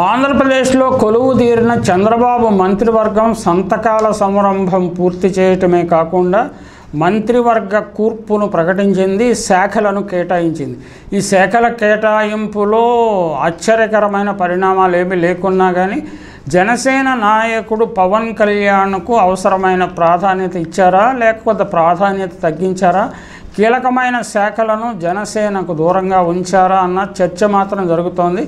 ఆంధ్రప్రదేశ్లో కొలువు తీరిన చంద్రబాబు మంత్రివర్గం సంతకాల సంరంభం పూర్తి చేయటమే కాకుండా మంత్రివర్గ కూర్పును ప్రకటించింది, శాఖలను కేటాయించింది. ఈ శాఖల కేటాయింపులో ఆశ్చర్యకరమైన పరిణామాలు ఏమీ లేకున్నా కానీ జనసేన నాయకుడు పవన్ కళ్యాణ్కు అవసరమైన ప్రాధాన్యత ఇచ్చారా లేకపోతే ప్రాధాన్యత తగ్గించారా, కీలకమైన శాఖలను జనసేనకు దూరంగా ఉంచారా అన్న చర్చ మాత్రం జరుగుతోంది.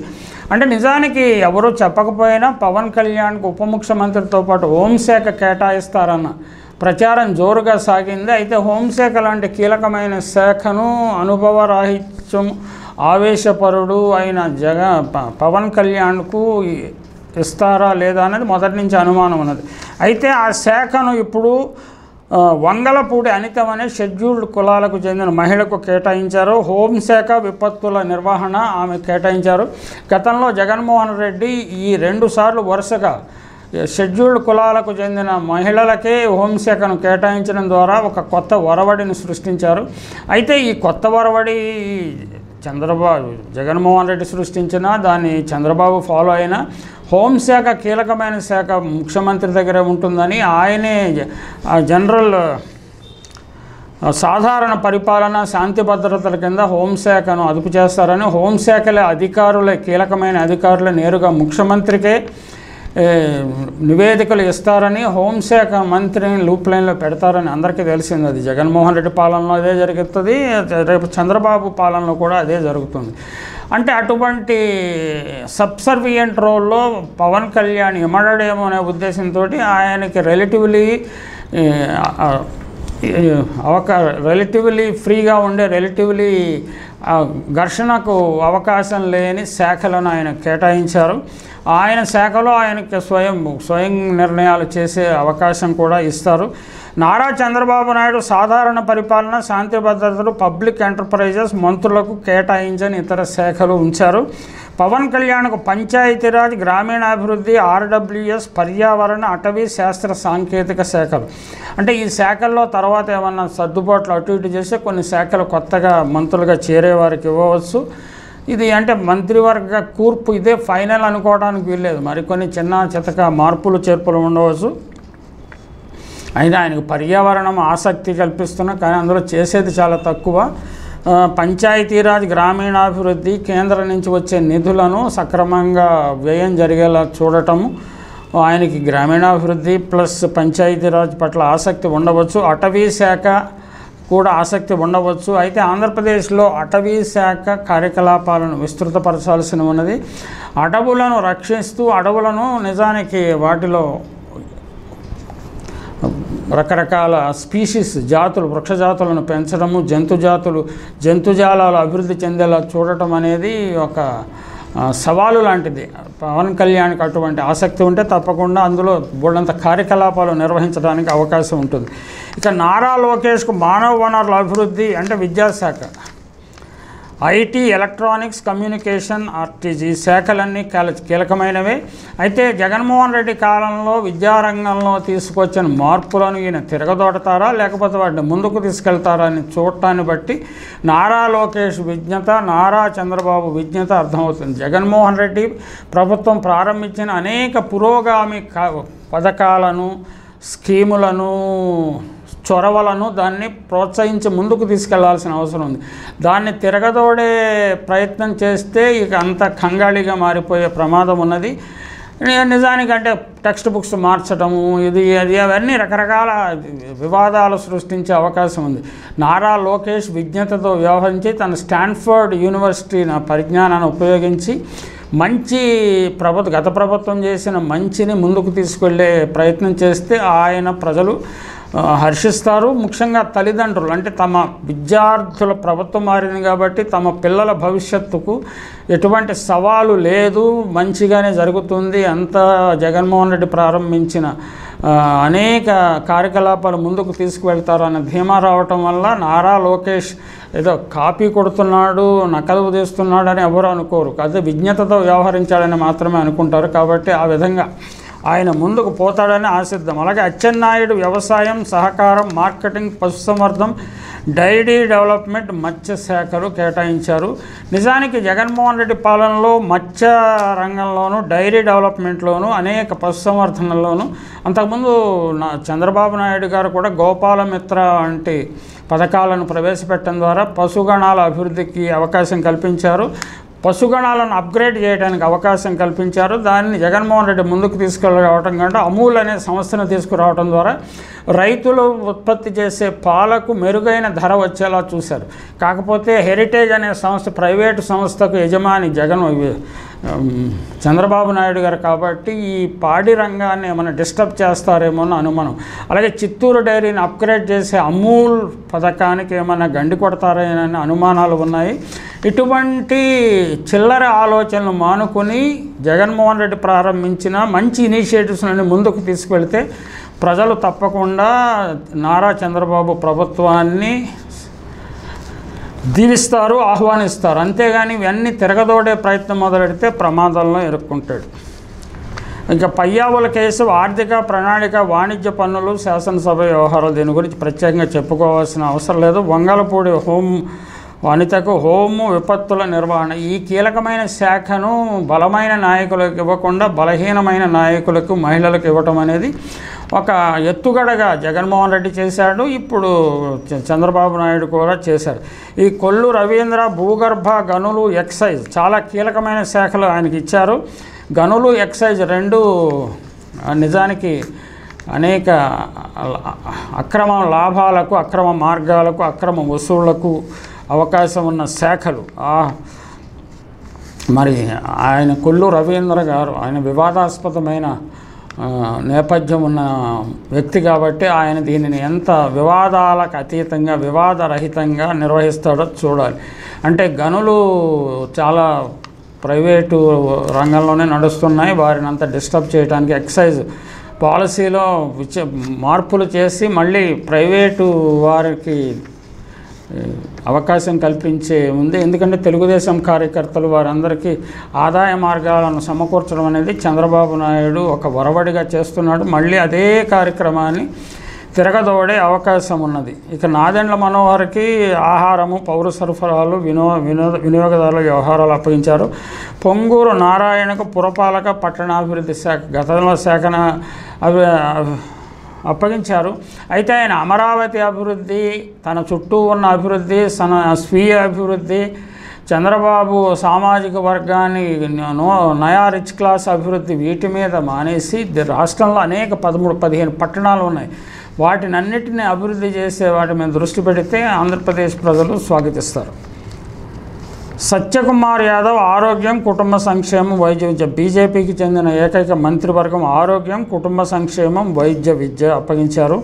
అంటే నిజానికి ఎవరూ చెప్పకపోయినా పవన్ కళ్యాణ్కు ఉప ముఖ్యమంత్రితో పాటు హోంశాఖ కేటాయిస్తారన్న ప్రచారం జోరుగా సాగింది. అయితే హోంశాఖ లాంటి కీలకమైన శాఖను అనుభవరాహిత్యం ఆవేశపరుడు అయిన పవన్ కళ్యాణ్కు ఇస్తారా లేదా అనేది మొదటి నుంచి అనుమానం ఉన్నది. అయితే ఆ శాఖను ఇప్పుడు వంగలపూడి అనితం అనే షెడ్యూల్డ్ కులాలకు చెందిన మహిళకు కేటాయించారు. హోంశాఖ విపత్తుల నిర్వహణ ఆమె కేటాయించారు. గతంలో జగన్మోహన్ రెడ్డి ఈ 2 సార్లు వరుసగా షెడ్యూల్డ్ కులాలకు చెందిన మహిళలకే హోంశాఖను కేటాయించడం ద్వారా ఒక కొత్త ఒరవడిని సృష్టించారు. అయితే ఈ కొత్త ఒరవడి జగన్మోహన్ రెడ్డి సృష్టించినా దాన్ని చంద్రబాబు ఫాలో అయినా హోంశాఖ కీలకమైన శాఖ ముఖ్యమంత్రి దగ్గరే ఉంటుందని ఆయనే జనరల్ సాధారణ పరిపాలన శాంతి భద్రతల కింద హోంశాఖను అదుపు చేస్తారని, హోంశాఖలే కీలకమైన అధికారులే నేరుగా ముఖ్యమంత్రికే నివేదికలు ఇస్తారని, హోంశాఖ మంత్రిని లూప్ లైన్లో పెడతారని అందరికీ తెలిసింది. అది జగన్మోహన్ రెడ్డి పాలనలో అదే జరుగుతుంది, రేపు చంద్రబాబు పాలనలో కూడా అదే జరుగుతుంది. అంటే అటువంటి సబ్సర్వియంట్ రోల్లో పవన్ కళ్యాణ్ ఇమడడేమో అనే ఉద్దేశంతో ఆయనకి రిలేటివ్లీ ఫ్రీగా ఉండే ఘర్షణకు అవకాశం లేని శాఖలను ఆయన కేటాయించారు. ఆయన శాఖలో ఆయనకి స్వయం నిర్ణయాలు చేసే అవకాశం కూడా ఇస్తారు. నారా చంద్రబాబు నాయుడు సాధారణ పరిపాలన, శాంతి భద్రతలు, పబ్లిక్ ఎంటర్ప్రైజెస్ మంత్రులకు కేటాయించని ఇతర శాఖలు ఉంచారు. పవన్ కళ్యాణ్కు పంచాయతీరాజ్, గ్రామీణాభివృద్ధి, ఆర్డబ్ల్యూఎస్, పర్యావరణ, అటవీ, శాస్త్ర సాంకేతిక శాఖలు. అంటే ఈ శాఖల్లో తర్వాత ఏమన్నా సర్దుబాట్లు అటు ఇటు చేస్తే కొన్ని శాఖలు కొత్తగా మంత్రులుగా చేరేవారికి ఇవ్వవచ్చు. ఇది అంటే మంత్రివర్గ కూర్పు ఇదే ఫైనల్ అనుకోవడానికి వీల్లేదు, మరికొన్ని చిన్న చితక మార్పులు చేర్పులు ఉండవచ్చు. అయినా ఆయనకు పర్యావరణం ఆసక్తి కల్పిస్తున్నా కానీ అందులో చేసేది చాలా తక్కువ. పంచాయతీరాజ్, గ్రామీణాభివృద్ధి, కేంద్రం నుంచి వచ్చే నిధులను సక్రమంగా వ్యయం జరిగేలా చూడటము, ఆయనకి గ్రామీణాభివృద్ధి ప్లస్ పంచాయతీరాజ్ పట్ల ఆసక్తి ఉండవచ్చు. అటవీ శాఖ కూడా ఆసక్తి ఉండవచ్చు. అయితే ఆంధ్రప్రదేశ్లో అటవీ శాఖ కార్యకలాపాలను విస్తృతపరచాల్సి ఉన్నది. అడవులను రక్షిస్తూ అడవులను నిజానికి వాటిలో రకరకాల స్పీషీస్ జాతులు, వృక్ష జాతులను పెంచడము, జంతుజాలాలు అభివృద్ధి చెందేలా చూడటం అనేది ఒక సవాలు లాంటిది. పవన్ కళ్యాణ్కి అటువంటి ఆసక్తి ఉంటే తప్పకుండా అందులో బోల్డంత కార్యకలాపాలు నిర్వహించడానికి అవకాశం ఉంటుంది. ఇక నారా లోకేష్కు మానవ వనరుల అభివృద్ధి అంటే విద్యాశాఖ, ఐటీ, ఎలక్ట్రానిక్స్, కమ్యూనికేషన్, ఆర్టీజీ శాఖలన్నీ కీలకమైనవే. అయితే జగన్మోహన్ రెడ్డి కాలంలో విద్యారంగంలో తీసుకొచ్చిన మార్పులను ఈయన తిరగదోడతారా లేకపోతే వాటిని ముందుకు తీసుకెళ్తారా అని చూడటాన్ని బట్టి నారా లోకేష్ విజ్ఞత, నారా చంద్రబాబు విజ్ఞత అర్థమవుతుంది. జగన్మోహన్ రెడ్డి ప్రభుత్వం ప్రారంభించిన అనేక పురోగామి పథకాలను, స్కీములను, చొరవలను దాన్ని ప్రోత్సహించి ముందుకు తీసుకెళ్లాల్సిన అవసరం ఉంది. దాన్ని తిరగదోడే ప్రయత్నం చేస్తే ఇక అంత కంగాళిగా మారిపోయే ప్రమాదం ఉన్నది. నిజానికంటే టెక్స్ట్ బుక్స్ మార్చడము, అవన్నీ రకరకాల వివాదాలు సృష్టించే అవకాశం ఉంది. నారా లోకేష్ విజ్ఞతతో వ్యవహరించి తన స్టాన్ఫర్డ్ యూనివర్సిటీ పరిజ్ఞానాన్ని ఉపయోగించి గత ప్రభుత్వం చేసిన మంచిని ముందుకు తీసుకెళ్లే ప్రయత్నం చేస్తే ఆయన ప్రజలు హర్షిస్తారు. ముఖ్యంగా తల్లిదండ్రులు అంటే తమ విద్యార్థుల ప్రభుత్వం మారింది కాబట్టి తమ పిల్లల భవిష్యత్తుకు ఎటువంటి సవాలు లేదు, మంచిగానే జరుగుతుంది. అంతా జగన్మోహన్ రెడ్డి ప్రారంభించిన అనేక కార్యకలాపాలు ముందుకు తీసుకువెళ్తారన్న ధీమా రావటం వల్ల నారా లోకేష్ ఏదో కాపీ కొడుతున్నాడు, నకలు తీస్తున్నాడు అని ఎవరు అనుకోరు. అదే విజ్ఞతతో వ్యవహరించాడని మాత్రమే అనుకుంటారు. కాబట్టి ఆ విధంగా ఆయన ముందుకు పోతాడని ఆశిద్దాం. అలాగే అచ్చెన్నాయుడు వ్యవసాయం, సహకారం, మార్కెటింగ్, పశుసంవర్ధం, డైరీ డెవలప్మెంట్, మత్స్య శాఖలు కేటాయించారు. నిజానికి జగన్మోహన్ రెడ్డి పాలనలో మత్స్య రంగంలోనూ డైరీ డెవలప్మెంట్లోనూ అనేక పశుసంవర్ధనలోనూ అంతకుముందు చంద్రబాబు నాయుడు గారు కూడా గోపాలమిత్ర వంటి పథకాలను ప్రవేశపెట్టడం ద్వారా పశుగణాల అభివృద్ధికి అవకాశం కల్పించారు. పశుగణాలను అప్గ్రేడ్ చేయడానికి అవకాశం కల్పించారు. దాన్ని జగన్మోహన్ రెడ్డి ముందుకు తీసుకురావడం కంటే అమూల్ అనే సంస్థను తీసుకురావడం ద్వారా రైతులు ఉత్పత్తి చేసే పాలకు మెరుగైన ధర వచ్చేలా చూశారు. కాకపోతే హెరిటేజ్ అనే సంస్థ ప్రైవేటు సంస్థకు యజమాని చంద్రబాబు నాయుడు గారు కాబట్టి ఈ పాడి రంగాన్ని ఏమైనా డిస్టర్బ్ చేస్తారేమో అని అనుమానం. అలాగే చిత్తూరు డైరీని అప్గ్రేడ్ చేసే అమూల్ పథకానికి ఏమైనా గండి కొడతారనే అనుమానాలు ఉన్నాయి. ఇటువంటి చిల్లర ఆలోచనలు మానుకొని జగన్మోహన్ రెడ్డి ప్రారంభించిన మంచి ఇనిషియేటివ్స్ని ముందుకు తీసుకువెళ్తే ప్రజలు తప్పకుండా నారా చంద్రబాబు ప్రభుత్వాన్ని దీవిస్తారు, ఆహ్వానిస్తారు. అంతేగాని ఇవన్నీ తిరగదోడే ప్రయత్నం మొదలెడితే ప్రమాదంలో ఇరుక్కుంటాడు. ఇంకా పయ్యావుల కేసు, ఆర్థిక ప్రణాళిక, వాణిజ్య పన్నులు, శాసనసభ వ్యవహారాలు దీని గురించి ప్రత్యేకంగా చెప్పుకోవాల్సిన అవసరం లేదు. వంగలపూడి వనితకు హోము విపత్తుల నిర్వహణ ఈ కీలకమైన శాఖను బలమైన నాయకులకు ఇవ్వకుండా బలహీనమైన నాయకులకు, మహిళలకు ఇవ్వటం అనేది ఒక ఎత్తుగడగా జగన్మోహన్ రెడ్డి చేశాడు. ఇప్పుడు చంద్రబాబు నాయుడు కూడా చేశారు. ఈ కొల్లు రవీంద్ర భూగర్భ గనులు, ఎక్సైజ్ చాలా కీలకమైన శాఖలు ఆయనకి ఇచ్చారు. గనులు, ఎక్సైజ్ రెండు నిజానికి అనేక అక్రమ లాభాలకు, అక్రమ మార్గాలకు, అక్రమ వసూళ్లకు అవకాశం ఉన్న శాఖలు. మరి ఆయన కొల్లు రవీంద్ర గారు ఆయన వివాదాస్పదమైన నేపథ్యం ఉన్న వ్యక్తి కాబట్టి ఆయన దీనిని ఎంత వివాదాలకు అతీతంగా, వివాదరహితంగా నిర్వహిస్తాడో చూడాలి. అంటే గనులు చాలా ప్రైవేటు రంగంలోనే నడుస్తున్నాయి. వారిని అంతా డిస్టర్బ్ చేయడానికి ఎక్సైజ్ పాలసీలో మార్పులు చేసి మళ్ళీ ప్రైవేటు వారికి అవకాశం కల్పించే ఉంది. ఎందుకంటే తెలుగుదేశం కార్యకర్తలు వారందరికీ ఆదాయ మార్గాలను సమకూర్చడం అనేది చంద్రబాబు నాయుడు ఒక ఒరవడిగా చేస్తున్నాడు. మళ్ళీ అదే కార్యక్రమాన్ని తిరగదోడే అవకాశం ఉన్నది. ఇక నాదెండ్ల మనోహర్కి ఆహారము, పౌర సరఫరాలు, వినియోగదారుల వ్యవహారాలు అప్పగించారు. పొంగూరు నారాయణకు పురపాలక పట్టణాభివృద్ధి శాఖ గతంలో శాఖన అప్పగించారు. అయితే ఆయన అమరావతి అభివృద్ధి, తన చుట్టూ ఉన్న అభివృద్ధి, తన స్వీయ అభివృద్ధి, చంద్రబాబు సామాజిక వర్గాన్ని నయా రిచ్ క్లాస్ అభివృద్ధి వీటి మీద మానేసి రాష్ట్రంలో అనేక 13-15 పట్టణాలు ఉన్నాయి. వాటినన్నిటిని అభివృద్ధి చేసే వాటి మీద దృష్టి పెడితే ఆంధ్రప్రదేశ్ ప్రజలు స్వాగతిస్తారు. సత్యకుమార్ యాదవ్ ఆరోగ్యం, కుటుంబ సంక్షేమం, వైద్య విద్య బీజేపీకి చెందిన ఏకైక మంత్రివర్గం ఆరోగ్యం, కుటుంబ సంక్షేమం, వైద్య విద్య అప్పగించారు.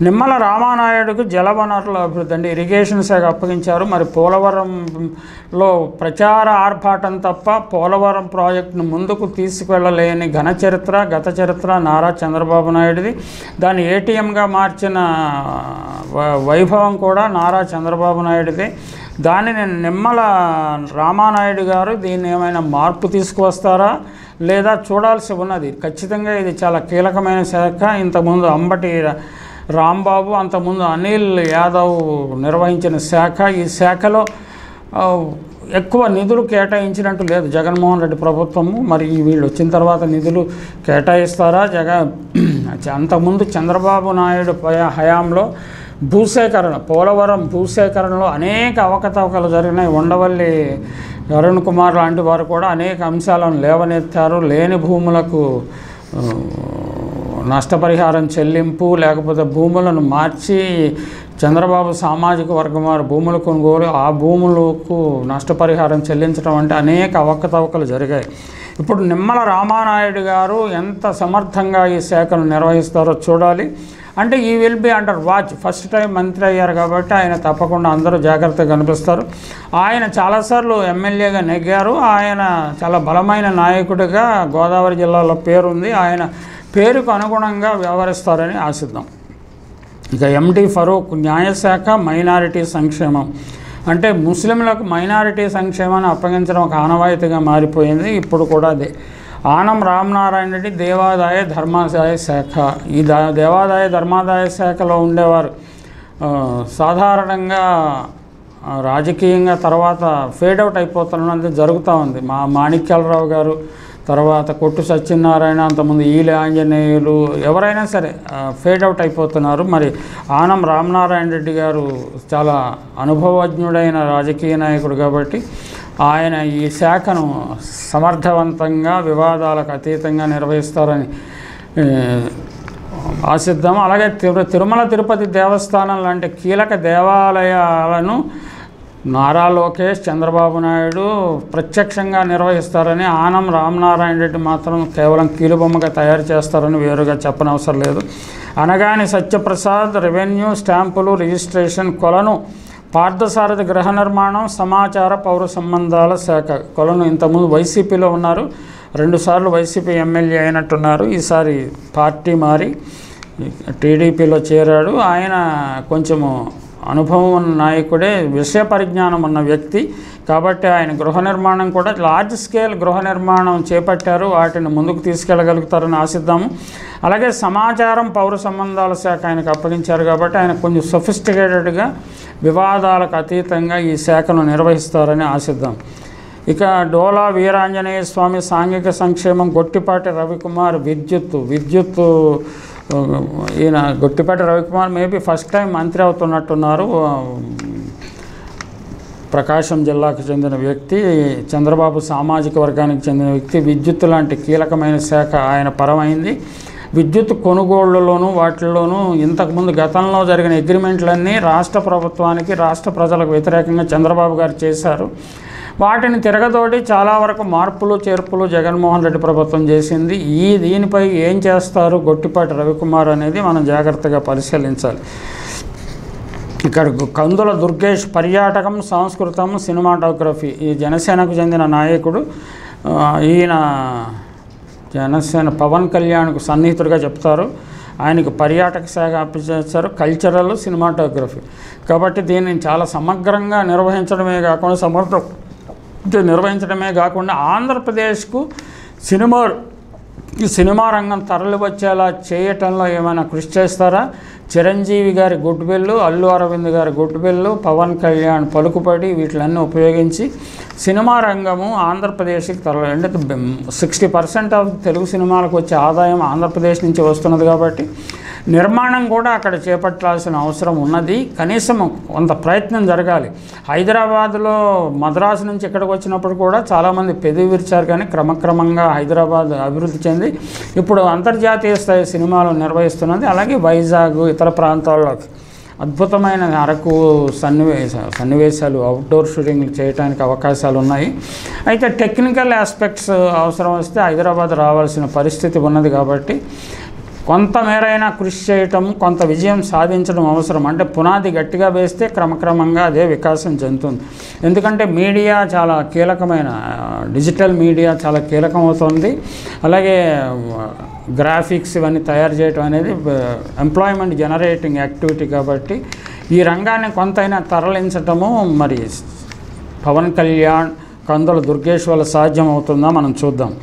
నిమ్మల రామానాయుడుకు జలవనరుల అభివృద్ధి అంటే ఇరిగేషన్ శాఖ అప్పగించారు. మరి పోలవరంలో ప్రచార ఆర్భాటం తప్ప పోలవరం ప్రాజెక్టును ముందుకు తీసుకువెళ్ళలేని గత చరిత్ర నారా చంద్రబాబు నాయుడిది. దాన్ని ఏటీఎంగా మార్చిన వైభవం కూడా నారా చంద్రబాబు నాయుడిదే. దానిని నిమ్మల రామానాయుడు గారు దీన్ని ఏమైనా మార్పు తీసుకువస్తారా లేదా చూడాల్సి ఉన్నది. ఖచ్చితంగా ఇది చాలా కీలకమైన శాఖ. ఇంతకుముందు అంబటి రాంబాబు, అంతకుముందు అనిల్ యాదవ్ నిర్వహించిన శాఖ. ఈ శాఖలో ఎక్కువ నిధులు కేటాయించినట్టు లేదు జగన్మోహన్ రెడ్డి ప్రభుత్వము. మరి వీళ్ళు వచ్చిన తర్వాత నిధులు కేటాయిస్తారా? అంతకుముందు చంద్రబాబు నాయుడు హయాంలో భూసేకరణ, పోలవరం భూసేకరణలో అనేక అవకతవకలు జరిగినాయి. ఉండవల్లి అరుణ్ కుమార్ లాంటి వారు కూడా అనేక అంశాలను లేవనెత్తారు. లేని భూములకు నష్టపరిహారం చెల్లింపు, లేకపోతే భూములను మార్చి చంద్రబాబు సామాజిక వర్గం వారు భూములు కొనుగోలు, ఆ భూములకు నష్టపరిహారం చెల్లించడం అంటే అనేక అవకతవకలు జరిగాయి. ఇప్పుడు నిమ్మల రామానాయుడు గారు ఎంత సమర్థంగా ఈ శాఖను నిర్వహిస్తారో చూడాలి. అంటే ఈ will be under watch. First time మంత్రి అయ్యారు కాబట్టి ఆయన తప్పకుండా అందరూ జాగ్రత్తగా కనిపిస్తారు. ఆయన చాలాసార్లు ఎమ్మెల్యేగా నెగ్గారు. ఆయన చాలా బలమైన నాయకుడిగా గోదావరి జిల్లాలో పేరుంది. ఆయన పేరుకు అనుగుణంగా వ్యవహరిస్తారని ఆశిద్దాం. ఇక ఎండి ఫరూక్ న్యాయశాఖ, మైనారిటీ సంక్షేమం అంటే ముస్లింలకు మైనారిటీ సంక్షేమాన్ని అప్పగించడం ఒక ఆనవాయితీగా మారిపోయింది. ఇప్పుడు కూడా అదే. ఆనం రామనారాయణ రెడ్డి దేవాదాయ ధర్మాదాయ శాఖ. ఈ దేవాదాయ ధర్మాదాయ శాఖలో ఉండేవారు సాధారణంగా రాజకీయంగా తర్వాత ఫేడ్ అవుట్ అయిపోతున్నది జరుగుతూ ఉంది. మాణిక్యాలరావు గారు, తర్వాత కొట్టు సత్యనారాయణ, అంతకుముందు ఈలి ఆంజనేయులు, ఎవరైనా సరే ఫేడ్ అవుట్ అయిపోతున్నారు. మరి ఆనం రామనారాయణ రెడ్డి గారు చాలా అనుభవజ్ఞుడైన రాజకీయ నాయకుడు కాబట్టి ఆయన ఈ శాఖను సమర్థవంతంగా వివాదాలకు అతీతంగా నిర్వహిస్తారని ఆశిద్దాం. అలాగే తిరుమల తిరుపతి దేవస్థానం లాంటి కీలక దేవాలయాలను నారా లోకేష్, చంద్రబాబు నాయుడు ప్రత్యక్షంగా నిర్వహిస్తారని, ఆనం రామనారాయణ రెడ్డి మాత్రం కేవలం కీలుబొమ్మగా తయారు చేస్తారని వేరుగా చెప్పనవసరం లేదు. అనగాని సత్యప్రసాద్ రెవెన్యూ, స్టాంపులు, రిజిస్ట్రేషన్, కొలను పార్థసారథి గృహ నిర్మాణం, సమాచార పౌర సంబంధాల శాఖ. కొలను ఇంతకుముందు వైసీపీలో ఉన్నారు, 2 సార్లు వైసీపీ ఎమ్మెల్యే అయినట్టున్నారు. ఈసారి పార్టీ మారి టీడీపీలో చేరాడు. ఆయన కొంచెము అనుభవం ఉన్న నాయకుడే, విషయ పరిజ్ఞానం ఉన్న వ్యక్తి కాబట్టి ఆయన గృహ నిర్మాణం కూడా లార్జ్ స్కేల్ గృహ నిర్మాణం చేపట్టారు. వాటిని ముందుకు తీసుకెళ్ళగలుగుతారని ఆశిద్దాము. అలాగే సమాచారం పౌర సంబంధాల శాఖ ఆయనకు అప్పగించారు కాబట్టి ఆయన కొంచెం సొఫిస్టికేటెడ్గా వివాదాలకు అతీతంగా ఈ శాఖను నిర్వహిస్తారని ఆశిద్దాం. ఇక డోలా వీరాంజనేయ స్వామి సాంఘిక సంక్షేమం, గొట్టిపాటి రవికుమార్ విద్యుత్ ఈయన Gottipati Ravikumar maybe first time మంత్రి అవుతున్నట్టున్నారు. ప్రకాశం జిల్లాకు చెందిన వ్యక్తి, చంద్రబాబు సామాజిక వర్గానికి చెందిన వ్యక్తి. విద్యుత్ లాంటి కీలకమైన శాఖ ఆయన పరమైంది. విద్యుత్ కొనుగోళ్లలోనూ వాటిల్లోనూ ఇంతకుముందు గతంలో జరిగిన అగ్రిమెంట్లన్నీ రాష్ట్ర ప్రభుత్వానికి, రాష్ట్ర ప్రజలకు వ్యతిరేకంగా చంద్రబాబు గారు చేశారు. వాటిని తిరగతోటి చాలా వరకు మార్పులు చేర్పులు జగన్మోహన్ రెడ్డి ప్రభుత్వం చేసింది. దీనిపై ఏం చేస్తారు గొట్టిపాటి రవికుమార్ అనేది మనం జాగ్రత్తగా పరిశీలించాలి. ఇక్కడ కందుల దుర్గేష్ పర్యాటకం, సంస్కృతం, సినిమాటోగ్రఫీ. ఈ జనసేనకు చెందిన నాయకుడు. ఈయన జనసేన పవన్ కళ్యాణ్కు సన్నిహితుడిగా చెప్తారు. ఆయనకు పర్యాటక శాఖ అప్పచెప్పారు, కల్చరల్, సినిమాటోగ్రఫీ. కాబట్టి దీన్ని చాలా సమగ్రంగా నిర్వహించడమే కాకుండా ఆంధ్రప్రదేశ్కు సినిమా రంగం తరలి వచ్చేలా చేయటంలో ఏమైనా కృషి చేస్తారా? చిరంజీవి గారి గుడ్ విల్, అల్లు అరవింద్ గారి గుడ్ విల్, పవన్ కళ్యాణ్ పలుకుబడి వీటిలన్నీ ఉపయోగించి సినిమా రంగము ఆంధ్రప్రదేశ్కి తరలి, అంటే 60% ఆఫ్ తెలుగు సినిమాలకు వచ్చే ఆదాయం ఆంధ్రప్రదేశ్ నుంచి వస్తున్నది కాబట్టి నిర్మాణం కూడా అక్కడ చేపట్టాల్సిన అవసరం ఉన్నది. కనీసం కొంత ప్రయత్నం జరగాలి. హైదరాబాద్లో మద్రాసు నుంచి ఇక్కడికి వచ్చినప్పుడు కూడా చాలామంది పెదవి విరిచారు, కానీ క్రమక్రమంగా హైదరాబాద్ అభివృద్ధి చెంది ఇప్పుడు అంతర్జాతీయ స్థాయి సినిమాలు నిర్వహిస్తున్నది. అలాగే వైజాగ్, ఇతర ప్రాంతాల్లో అద్భుతమైన అరకు సన్నివేశాలు, అవుట్డోర్ షూటింగ్లు చేయడానికి అవకాశాలు ఉన్నాయి. అయితే టెక్నికల్ ఆస్పెక్ట్స్ అవసరం వస్తే హైదరాబాద్ రావాల్సిన పరిస్థితి ఉన్నది కాబట్టి కొంతమేరైనా కృషి చేయటం, కొంత విజయం సాధించడం అవసరం. అంటే పునాది గట్టిగా వేస్తే క్రమక్రమంగా అదే వికాసం చెందుతుంది. ఎందుకంటే మీడియా చాలా కీలకమైన, డిజిటల్ మీడియా చాలా కీలకమవుతుంది. అలాగే గ్రాఫిక్స్ ఇవన్నీ తయారు చేయటం అనేది ఎంప్లాయ్మెంట్ జనరేటింగ్ యాక్టివిటీ కాబట్టి ఈ రంగాన్ని కొంతైనా తరలించటము మరి పవన్ కళ్యాణ్, కందుల దుర్గేష్ వల్ల సాధ్యం అవుతుందా మనం చూద్దాం.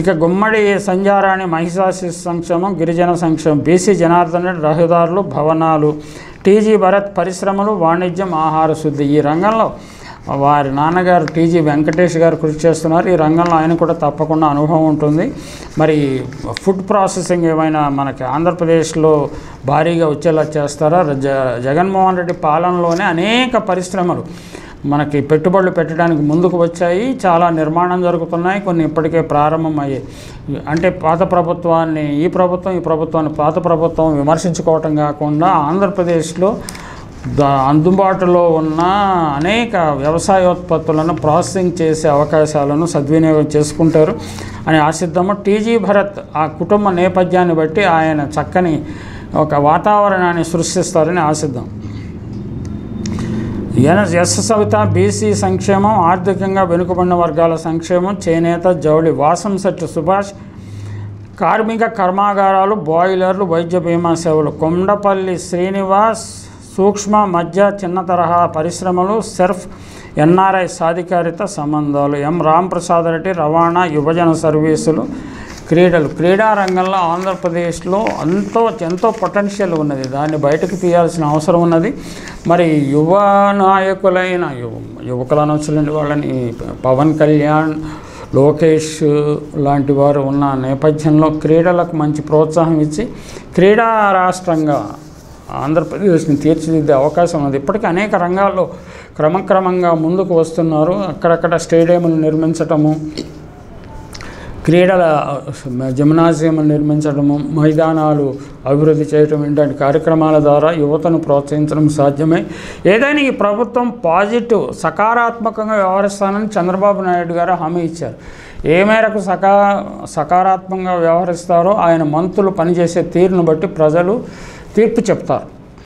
ఇక గుమ్మడి సంధ్యారాణి మహిళా సంక్షేమం, గిరిజన సంక్షేమం, బీసీ జనార్దన్ రెడ్డి రహదారులు, భవనాలు, టీజీ భరత్ పరిశ్రమలు, వాణిజ్యం, ఆహార శుద్ధి. ఈ రంగంలో వారి నాన్నగారు టీజీ వెంకటేష్ గారు కృషి చేస్తున్నారు. ఈ రంగంలో ఆయన కూడా తప్పకుండా అనుభవం ఉంటుంది. మరి ఫుడ్ ప్రాసెసింగ్ ఏమైనా మనకి ఆంధ్రప్రదేశ్లో భారీగా వచ్చేలా చేస్తారా? జగన్మోహన్ రెడ్డి పాలనలోనే అనేక పరిశ్రమలు మనకి పెట్టుబడులు పెట్టడానికి ముందుకు వచ్చాయి. చాలా నిర్మాణం జరుగుతున్నాయి, కొన్ని ఇప్పటికే ప్రారంభమయ్యాయి. అంటే పాత ప్రభుత్వాన్ని ఈ ప్రభుత్వాన్ని పాత ప్రభుత్వం విమర్శించుకోవటం కాకుండా ఆంధ్రప్రదేశ్లో అందుబాటులో ఉన్న అనేక వ్యవసాయోత్పత్తులను ప్రాసెసింగ్ చేసే అవకాశాలను సద్వినియోగం చేసుకుంటారు అని ఆశిద్దాము. టీజీ భరత్ ఆ కుటుంబ నేపథ్యాన్ని బట్టి ఆయన చక్కని ఒక వాతావరణాన్ని సృష్టిస్తారని ఆశిద్దాం. ఎస్ సవిత బీసీ సంక్షేమం, ఆర్థికంగా వెనుకబడిన వర్గాల సంక్షేమం, చేనేత, జౌళి. వాసంశెట్టి సుభాష్ కార్మిక కర్మాగారాలు, బాయిలర్లు, వైద్య బీమా సేవలు. కొండపల్లి శ్రీనివాస్ సూక్ష్మ మధ్య చిన్న తరహా పరిశ్రమలు, సెర్ఫ్, ఎన్ఆర్ఐ సాధికారిత సంబంధాలు. ఎం రాంప్రసాద్ రెడ్డి రవాణా, యువజన సర్వీసులు. క్రీడా రంగంలో ఆంధ్రప్రదేశ్లో ఎంతో పొటెన్షియల్ ఉన్నది. దాన్ని బయటకు తీయాల్సిన అవసరం ఉన్నది. మరి యువ నాయకులైన యువకులను వచ్చలేని వాళ్ళని పవన్ కళ్యాణ్, లోకేష్ లాంటి వారు ఉన్న నేపథ్యంలో క్రీడలకు మంచి ప్రోత్సాహం ఇచ్చి క్రీడా రాష్ట్రంగా ఆంధ్రప్రదేశ్ని తీర్చిదిద్దే అవకాశం ఉంది. ఇప్పటికీ అనేక రంగాల్లో క్రమక్రమంగా ముందుకు వస్తున్నారు. అక్కడక్కడ స్టేడియంలు నిర్మించటము, క్రీడల జిమ్నాజియంలు నిర్మించడము, మైదానాలు అభివృద్ధి చేయటం ఇలాంటి కార్యక్రమాల ద్వారా యువతను ప్రోత్సహించడం సాధ్యమే. ఏదైనా ఈ ప్రభుత్వం పాజిటివ్ సకారాత్మకంగా వ్యవహరిస్తానని చంద్రబాబు నాయుడు గారు హామీ ఇచ్చారు. ఏ మేరకు సకారాత్మకంగా వ్యవహరిస్తారో ఆయన మంత్రులు పనిచేసే తీరును బట్టి ప్రజలు తీర్పు చెప్తారు.